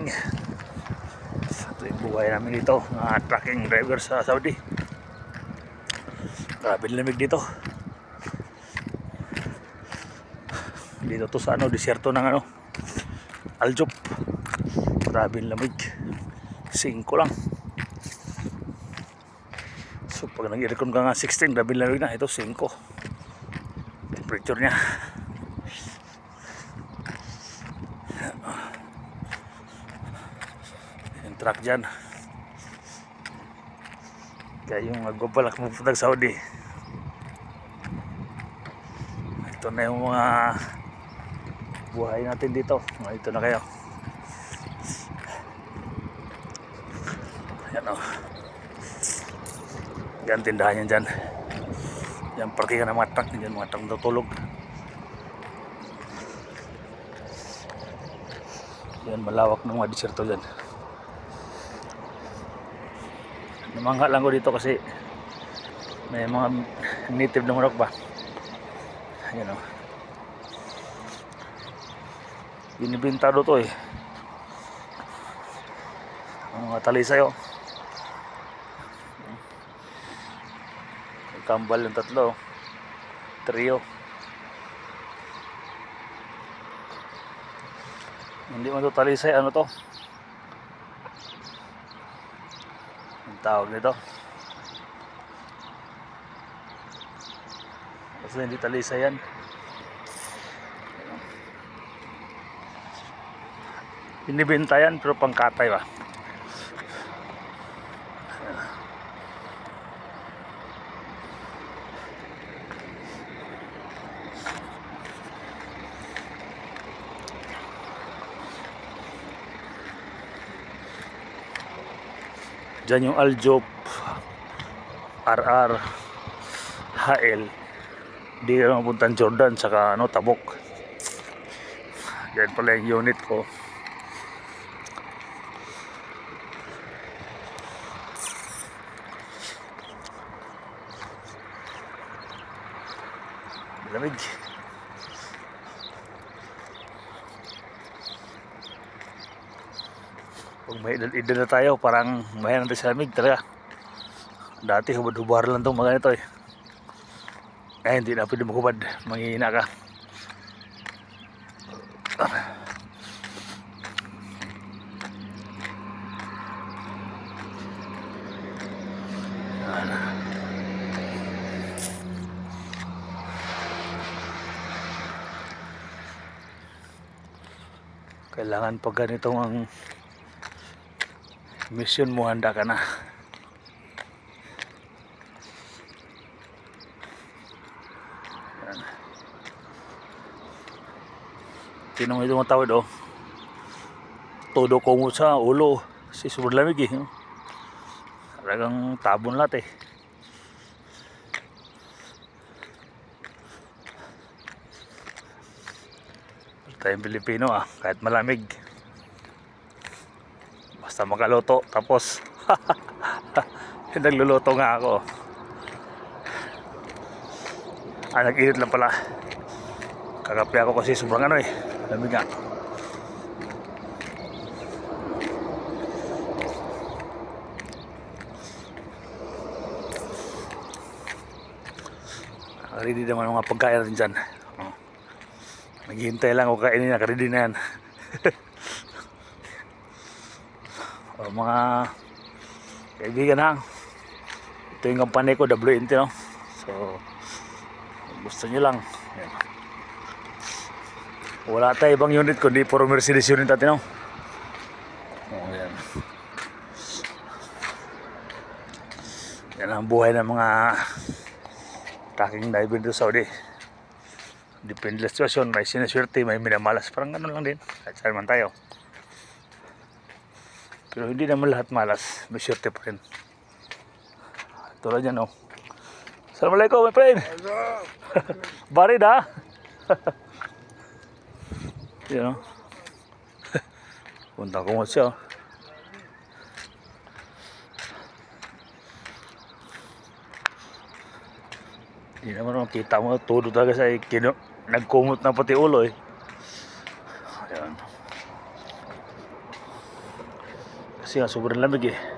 morning. Ito yung buhay namin dito, mga trucking driver sa Saudi. Grabe lamig dito. Dito to sa disyerto ng Al Jouf. Grabe lamig. 5 lang. So pag nag-aircon ka nga 16, grabe lamig na. Ito 5 temperature nya. Yung truck dyan, kaya yung magbabalak mo punta sa Saudi. Ito na yung mga buhay natin dito. Ito na kayo. Ayan o. Yan tindahan yan dyan. Yan parkingan ng mga truck. Yan mga truck natutulog. Yan malawak ng mga disyerto dyan. Namangha lang ko dito kasi may mga native na manok ba. Ayan o. Binibintado to ang mga talisay o. Kambal yung 3, trio. Hindi man to talisay, ano to? Ang tawag nito. Kasi hindi talisay yan. Binibenta yan pero pangkatay ba. Diyan yung Al Jouf, RR, HL. Di ka lang mapuntan Jordan saka Tabuk. Diyan pala yung unit ko. Lamig. Pag may edad na tayo, parang mayan natin sa lamig talaga. Dati hubad-hubad lang itong mga ganito eh. Hindi na pwede maghubad, manghihina ka. Kailangan pag ganitong ang mission mo, handa ka na. Tinong ito mga tawid todo ko sa ulo si sobrang lamig talagang tabon lahat tayong Pilipino kahit malamig basta makaluto. Tapos nagluluto nga ako. Nag-init lang pala. Kakape ako kasi sobrang lamig nga. Ready naman mga pagkain natin dyan. Naghihintay lang ako kainin na. Ready na yan. Mga kaibigan ito yung kampanya ko, WNT so gusto nyo lang yan. Wala tayo ibang unit kundi puro Mercedes unit natin yan. Yan ang buhay ng mga trucking driver dito sa Saudi. Depende sa sitwasyon, may sinaswerte, may minamalas, parang ganun lang din kahit saan man tayo. Pero hindi naman lahat malas, may swerte pa rin. Tulad yan Assalamualaikum my friend. Barid Yan punta ko mo siya hindi naman makita mo, todo talaga sa nagkumot na pati ulo Ayan. Kasi nga sobrang lamig eh.